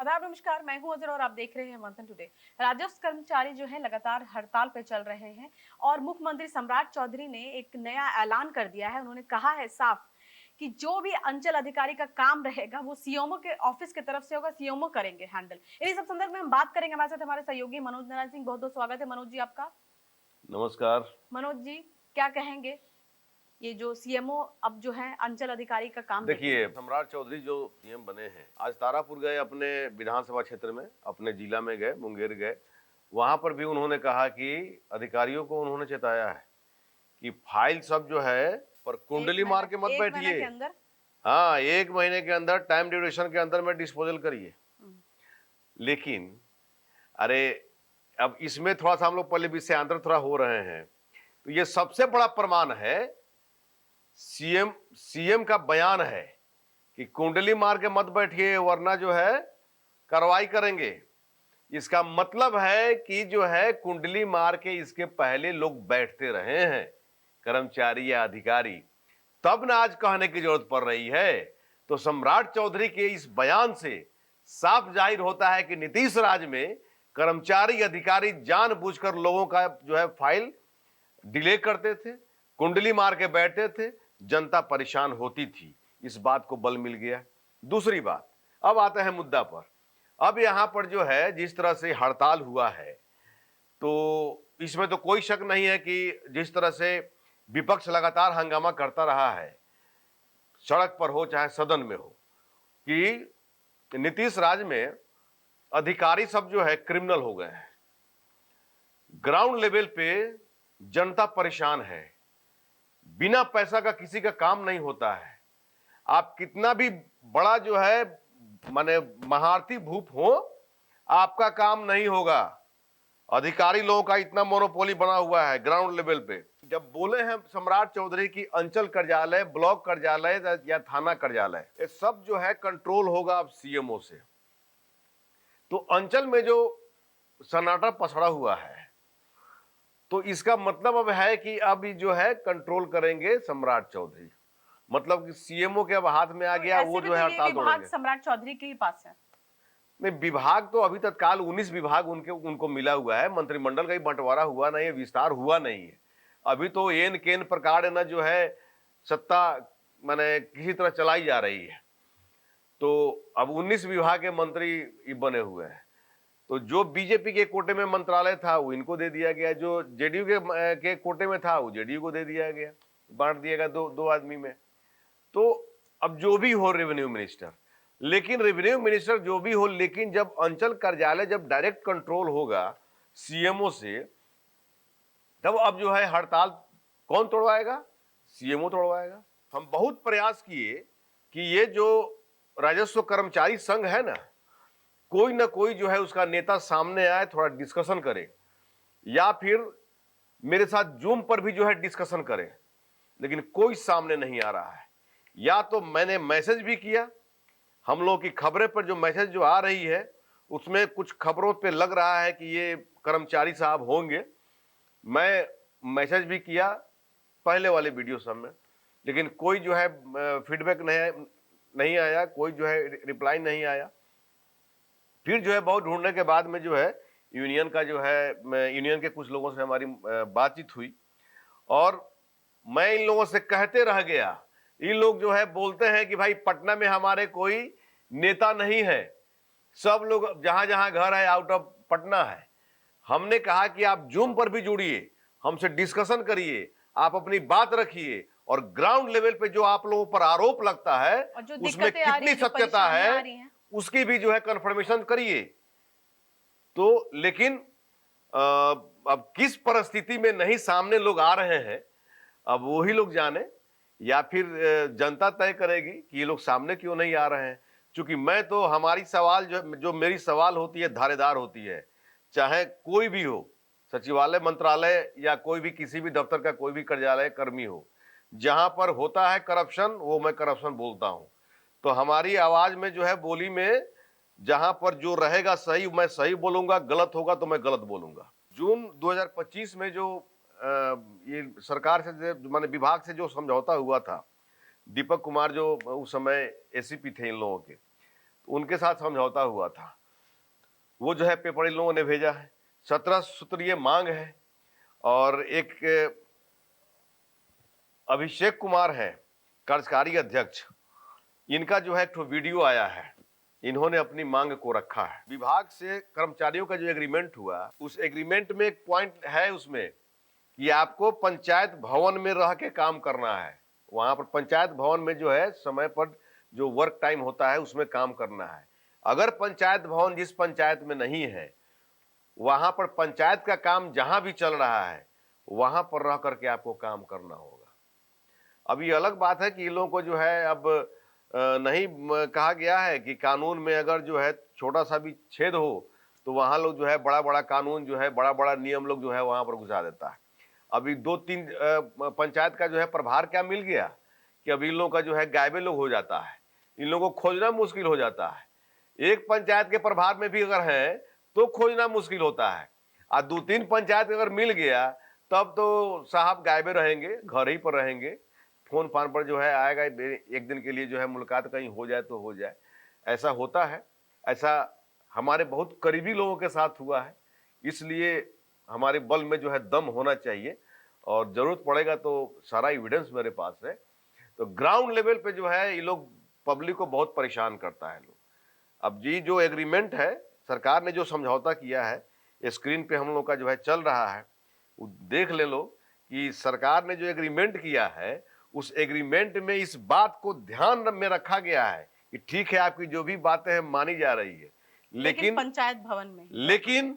आदाब नमस्कार, मैं हूं अजर और आप देख रहे हैं मंथन टुडे। राजस्व कर्मचारी जो है लगातार हड़ताल पे चल रहे हैं और मुख्यमंत्री सम्राट चौधरी ने एक नया ऐलान कर दिया है। उन्होंने कहा है साफ कि जो भी अंचल अधिकारी का काम रहेगा वो सीएमओ के ऑफिस की तरफ से होगा, सीएमओ करेंगे हैंडल। इन्हीं सब संदर्भ में हम बात करेंगे। हमारे साथ हमारे सहयोगी मनोज नारायण सिंह, बहुत बहुत स्वागत है मनोज जी आपका। नमस्कार। मनोज जी, क्या कहेंगे? ये जो सीएमओ अब जो है अंचल अधिकारी का काम देखिए, देखेंगे। सम्राट चौधरी जो सीएम बने हैं, आज तारापुर गए, अपने विधानसभा क्षेत्र में, अपने जिला में गए, मुंगेर गए। वहां पर भी उन्होंने कहा कि अधिकारियों को उन्होंने चेताया है कि फाइल सब जो है पर कुंडली मार के मत एक महीने बैठिए। के अंदर। हाँ, 1 महीने के अंदर, टाइम ड्यूरेशन के अंदर में डिस्पोजल करिए। लेकिन अरे, अब इसमें थोड़ा सा हम लोग पहले विषयांतर थोड़ा हो रहे हैं। तो ये सबसे बड़ा प्रमाण है, सीएम का बयान है कि कुंडली मार के मत बैठिए वरना जो है कार्रवाई करेंगे। इसका मतलब है कि जो है कुंडली मार के इसके पहले लोग बैठते रहे हैं, कर्मचारी या अधिकारी, तब ना आज कहने की जरूरत पड़ रही है। तो सम्राट चौधरी के इस बयान से साफ जाहिर होता है कि नीतीश राज में कर्मचारी अधिकारी जानबूझकर लोगों का जो है फाइल डिले करते थे, कुंडली मार के बैठते थे, जनता परेशान होती थी। इस बात को बल मिल गया। दूसरी बात, अब आते हैं मुद्दा पर। अब यहां पर जो है जिस तरह से हड़ताल हुआ है, तो इसमें तो कोई शक नहीं है कि जिस तरह से विपक्ष लगातार हंगामा करता रहा है, सड़क पर हो चाहे सदन में हो, कि नीतीश राज में अधिकारी सब जो है क्रिमिनल हो गए हैं। ग्राउंड लेवल पे जनता परेशान है, बिना पैसा का किसी का काम नहीं होता है। आप कितना भी बड़ा जो है माने महारथी भूप हो, आपका काम नहीं होगा। अधिकारी लोगों का इतना मोनोपोली बना हुआ है ग्राउंड लेवल पे। जब बोले हैं सम्राट चौधरी की अंचल कार्यालय, ब्लॉक कार्यालय या थाना कार्यालय, ये सब जो है कंट्रोल होगा अब सीएमओ से। तो अंचल में जो सन्नाटा पसरा हुआ है, तो इसका मतलब अब है कि अब जो है कंट्रोल करेंगे सम्राट चौधरी। मतलब कि सीएमओ के अब हाथ में आ गया, वो जो है हड़ताल तोड़ेंगे। सम्राट चौधरी के ही पास है। नहीं, विभाग तो अभी तत्काल 19 विभाग उनको मिला हुआ है। मंत्रिमंडल का ही बंटवारा हुआ नहीं है, विस्तार हुआ नहीं है। अभी तो एन केन प्रकार न जो है सत्ता माने किसी तरह चलाई जा रही है। तो अब 19 विभाग के मंत्री बने हुए हैं। तो जो बीजेपी के कोटे में मंत्रालय था वो इनको दे दिया गया, जो जेडीयू के कोटे में था वो जेडीयू को दे दिया गया, बांट दिया गया दो आदमी में। तो अब जो भी हो रेवेन्यू मिनिस्टर, लेकिन रेवेन्यू मिनिस्टर जो भी हो, लेकिन जब अंचल कार्यालय जब डायरेक्ट कंट्रोल होगा सीएमओ से, तब अब जो है हड़ताल कौन तोड़वाएगा? सीएमओ तोड़वाएगा। हम बहुत प्रयास किए कि ये जो राजस्व कर्मचारी संघ है ना कोई जो है उसका नेता सामने आए, थोड़ा डिस्कशन करे, या फिर मेरे साथ जूम पर भी जो है डिस्कशन करे, लेकिन कोई सामने नहीं आ रहा है। या तो मैंने मैसेज भी किया, हम लोगों की खबरें पर जो मैसेज जो आ रही है उसमें कुछ खबरों पे लग रहा है कि ये कर्मचारी साहब होंगे। मैं मैसेज भी किया पहले वाले वीडियो सब में, लेकिन कोई जो है फीडबैक नहीं आया, कोई जो है रिप्लाई नहीं आया। फिर जो है बहुत ढूंढने के बाद में जो है यूनियन का जो है यूनियन के कुछ लोगों से हमारी बातचीत हुई, और मैं इन लोगों से कहते रह गया। इन लोग जो है बोलते हैं कि भाई पटना में हमारे कोई नेता नहीं है, सब लोग जहां जहां घर है आउट ऑफ पटना है। हमने कहा कि आप जूम पर भी जुड़िए, हमसे डिस्कशन करिए, आप अपनी बात रखिए, और ग्राउंड लेवल पे जो आप लोगों पर आरोप लगता है उसमें कितनी सत्यता है उसकी भी जो है कंफर्मेशन करिए। तो लेकिन अब किस परिस्थिति में नहीं सामने लोग आ रहे हैं, अब वही लोग जाने, या फिर जनता तय करेगी कि ये लोग सामने क्यों नहीं आ रहे हैं। क्योंकि मैं तो हमारी सवाल जो मेरी सवाल होती है धारेदार होती है, चाहे कोई भी हो, सचिवालय, मंत्रालय, या कोई भी किसी भी दफ्तर का कोई भी कार्यालय कर्मी हो, जहां पर होता है करप्शन वो मैं करप्शन बोलता हूं। तो हमारी आवाज में जो है बोली में जहां पर जो रहेगा सही मैं सही बोलूंगा, गलत होगा तो मैं गलत बोलूंगा। जून 2025 में जो ये सरकार से माने विभाग से जो समझौता हुआ था, दीपक कुमार जो उस समय एसीपी थे इन लोगों के, उनके साथ समझौता हुआ था। वो जो है पेपर इन लोगों ने भेजा है। 17 सूत्रीय मांग है। और एक अभिषेक कुमार है कार्यकारी अध्यक्ष, इनका जो है एक वीडियो आया है, इन्होंने अपनी मांग को रखा है। विभाग से कर्मचारियों का जो एग्रीमेंट हुआ, उस एग्रीमेंट में एक पॉइंट है उसमें कि आपको पंचायत भवन में रह के काम करना है। वहां पर पंचायत भवन में जो है समय पर जो वर्क टाइम होता है उसमें काम करना है। अगर पंचायत भवन जिस पंचायत में नहीं है, वहां पर पंचायत का काम जहां भी चल रहा है वहां पर रह करके आपको काम करना होगा। अब ये अलग बात है कि इन लोगों को जो है अब नहीं कहा गया है कि कानून में अगर जो है छोटा सा भी छेद हो तो वहां लोग जो है बड़ा बड़ा कानून जो है बड़ा बड़ा नियम लोग जो है वहां पर घुसा देता है। अभी 2-3 पंचायत का जो है प्रभार क्या मिल गया कि अभी इन लोगों का जो है गायबे लोग हो जाता है, इन लोगों को खोजना मुश्किल हो जाता है। एक पंचायत के प्रभार में भी अगर है तो खोजना मुश्किल होता है, और 2-3 पंचायत अगर मिल गया तब तो साहब गायबे रहेंगे, घर ही पर रहेंगे। फोन फान पर जो है आएगा एक दिन के लिए जो है मुलाकात कहीं हो जाए तो हो जाए, ऐसा होता है। ऐसा हमारे बहुत करीबी लोगों के साथ हुआ है। इसलिए हमारे बल में जो है दम होना चाहिए, और जरूरत पड़ेगा तो सारा एविडेंस मेरे पास है। तो ग्राउंड लेवल पे जो है ये लोग पब्लिक को बहुत परेशान करता है लोग। अब जी जो एग्रीमेंट है, सरकार ने जो समझौता किया है, स्क्रीन पे हम लोग का जो है चल रहा है, वो देख ले लो कि सरकार ने जो एग्रीमेंट किया है उस एग्रीमेंट में इस बात को ध्यान में रखा गया है कि ठीक है आपकी जो भी बातें हैं मानी जा रही है, लेकिन पंचायत भवन में लेकिन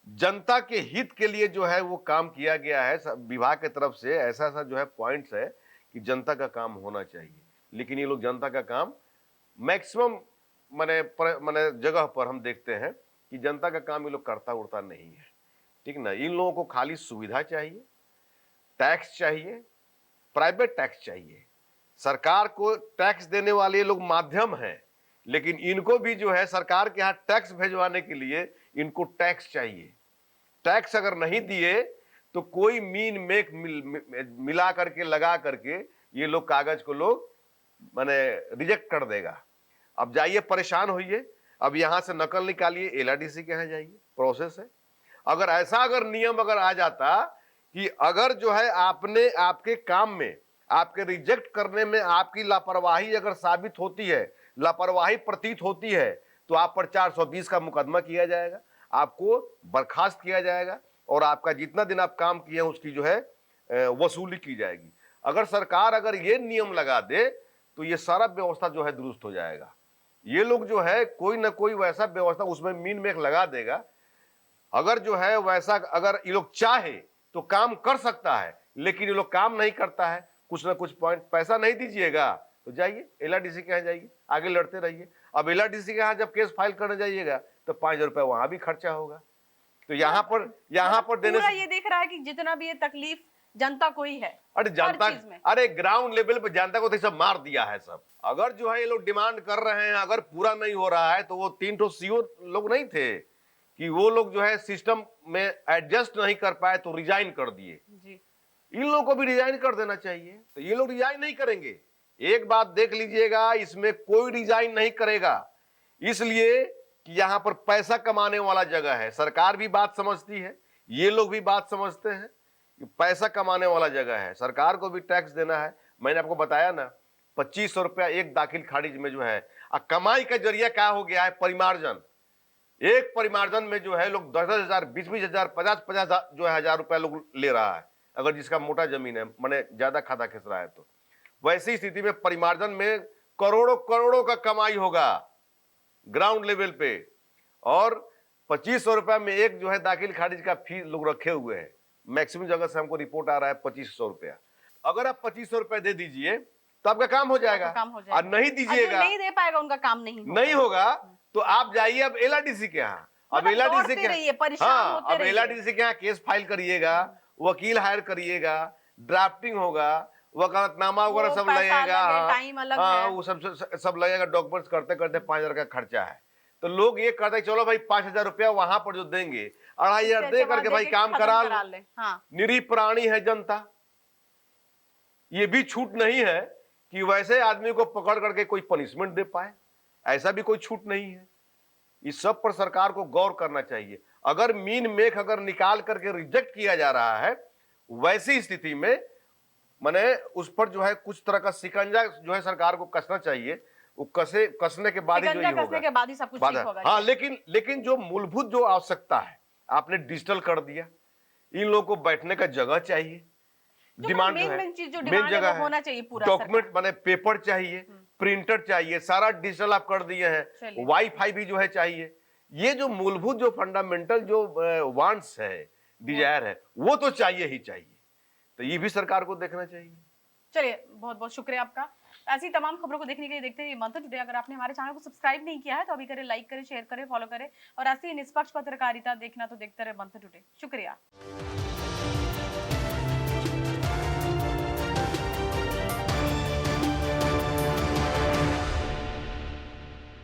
जनता के हित के लिए जो है वो काम किया गया है विभाग की तरफ से। ऐसा ऐसा जो है पॉइंट्स है कि जनता का काम होना चाहिए, लेकिन ये लोग जनता का काम मैक्सिमम माने जगह पर हम देखते हैं कि जनता का काम ये लोग करता उड़ता नहीं है। ठीक ना, इन लोगों को खाली सुविधा चाहिए, टैक्स चाहिए, प्राइवेट टैक्स चाहिए। सरकार को टैक्स देने वाले लोग माध्यम हैं, लेकिन इनको भी जो है सरकार के यहाँ टैक्स भेजवाने के लिए इनको टैक्स चाहिए। टैक्स अगर नहीं दिए तो कोई मीन मेक मिला करके लगा करके ये लोग कागज को लोग माने रिजेक्ट कर देगा। अब जाइए परेशान होइए, अब यहां से नकल निकालिए, एलआरडीसी के यहाँ जाइए, प्रोसेस है। अगर ऐसा अगर नियम अगर आ जाता कि अगर जो है आपने आपके काम में आपके रिजेक्ट करने में आपकी लापरवाही अगर साबित होती है, लापरवाही प्रतीत होती है, तो आप पर 420 का मुकदमा किया जाएगा, आपको बर्खास्त किया जाएगा और आपका जितना दिन आप काम किए हैं उसकी जो है वसूली की जाएगी। अगर सरकार अगर ये नियम लगा दे तो ये सारा व्यवस्था जो है दुरुस्त हो जाएगा। ये लोग जो है कोई ना कोई वैसा व्यवस्था उसमें मीन मेक लगा देगा। अगर जो है वैसा अगर ये लोग चाहे तो काम कर सकता है, लेकिन ये लोग काम नहीं करता है। कुछ ना कुछ पॉइंट, पैसा नहीं दीजिएगा तो जाइए एलआरडीसी के यहाँ जाइए, आगे लड़ते रहिए। अब एलआरडीसी के यहाँ जब केस फाइल करने जाइएगा तो 5,000 रुपए वहां भी खर्चा होगा। तो यहाँ पर देने से ये दिख रहा है कि जितना भी ये तकलीफ जनता को ही है। अरे जनता, अरे ग्राउंड लेवल पे जनता को तो सब मार दिया है सब। अगर जो है ये लोग डिमांड कर रहे हैं, अगर पूरा नहीं हो रहा है तो वो 3 ठो सीओ लोग नहीं थे कि वो लोग जो है सिस्टम में एडजस्ट नहीं कर पाए तो रिजाइन कर दिए। इन लोगों को भी रिजाइन कर देना चाहिए। तो ये लोग रिजाइन नहीं करेंगे। एक बात देख लीजिएगा, इसमें कोई रिजाइन नहीं करेगा, इसलिए कि यहां पर पैसा कमाने वाला जगह है। सरकार भी बात समझती है, ये लोग भी बात समझते हैं कि पैसा कमाने वाला जगह है, सरकार को भी टैक्स देना है। मैंने आपको बताया ना 2500 रुपया एक दाखिल खारिज में जो है। कमाई का जरिया क्या हो गया है? परिमार्जन। एक परिमार्जन में जो है लोग 10,000, 20,000, 50,000 जो है हजार रुपया लोग ले रहा है, अगर जिसका मोटा जमीन है, मैंने ज्यादा खाता खिस रहा है तो। वैसी स्थिति में परिमार्जन में करोड़ों करोड़ों का कमाई होगा ग्राउंड लेवल पे, और 2500 रुपया में एक जो है दाखिल खारिज का फी लोग रखे हुए हैं। मैक्सिमम जगह से हमको रिपोर्ट आ रहा है 2500 रुपया। अगर आप 2500 रुपया दे दीजिए तो आपका काम हो जाएगा, और नहीं दीजिएगा, नहीं दे पाएगा, उनका काम नहीं होगा तो आप जाइए अब एलआरडीसी के यहाँ। अब एलआरडीसी के, हाँ, अब एलआरडीसी के यहाँ केस फाइल करिएगा, वकील हायर करिएगा, ड्राफ्टिंग होगा, वकालतनामा वगैरह सब लगेगा, हाँ वो सब लगेगा। डॉक्यूमेंट्स करते करते 5,000 का खर्चा है। तो लोग ये करते चलो भाई 5,000 रुपया वहां पर जो देंगे, 2,500 दे करके भाई काम करा ले। निरीह प्राणी है जनता। ये भी छूट नहीं है कि वैसे आदमी को पकड़ करके कोई पनिशमेंट दे पाए, ऐसा भी कोई छूट नहीं है। इस सब पर सरकार को गौर करना चाहिए। अगर मीन मेख अगर निकाल करके रिजेक्ट किया जा रहा है, वैसी स्थिति में माने उस पर जो है कुछ तरह का शिकंजा जो है सरकार को कसना चाहिए। वो कसने के बाद ही जो शिकंजा ये कसने होगा, के बाद ही सब कुछ ठीक होगा। हाँ, लेकिन जो मूलभूत जो आवश्यकता है आपने डिजिटल कर दिया। इन लोगों को बैठने का जगह चाहिए, डिमांड जो है मेन चीज जो मेन डिमांड है जगह वो होना चाहिए पूरा। डॉक्यूमेंट माने पेपर चाहिए, प्रिंटर चाहिए, सारा डिजिटल आप कर दिए हैं, चलिए। वाईफाई भी जो है चाहिए। ये जो मूलभूत जो फंडामेंटल जो वांट्स है, डिजायर है, वो तो चाहिए ही चाहिए। तो ये भी सरकार को देखना चाहिए। चलिए, बहुत बहुत शुक्रिया आपका। ऐसी तमाम खबरों को देखने के लिए देखते रहिए मंथन टुडे। अगर आपने हमारे चैनल को सब्सक्राइब नहीं किया है तो अभी करें, लाइक करें, शेयर करें, फॉलो करें और ऐसी निष्पक्ष पत्रकारिता देखना तो देखते रहे मंथन टुडे। शुक्रिया।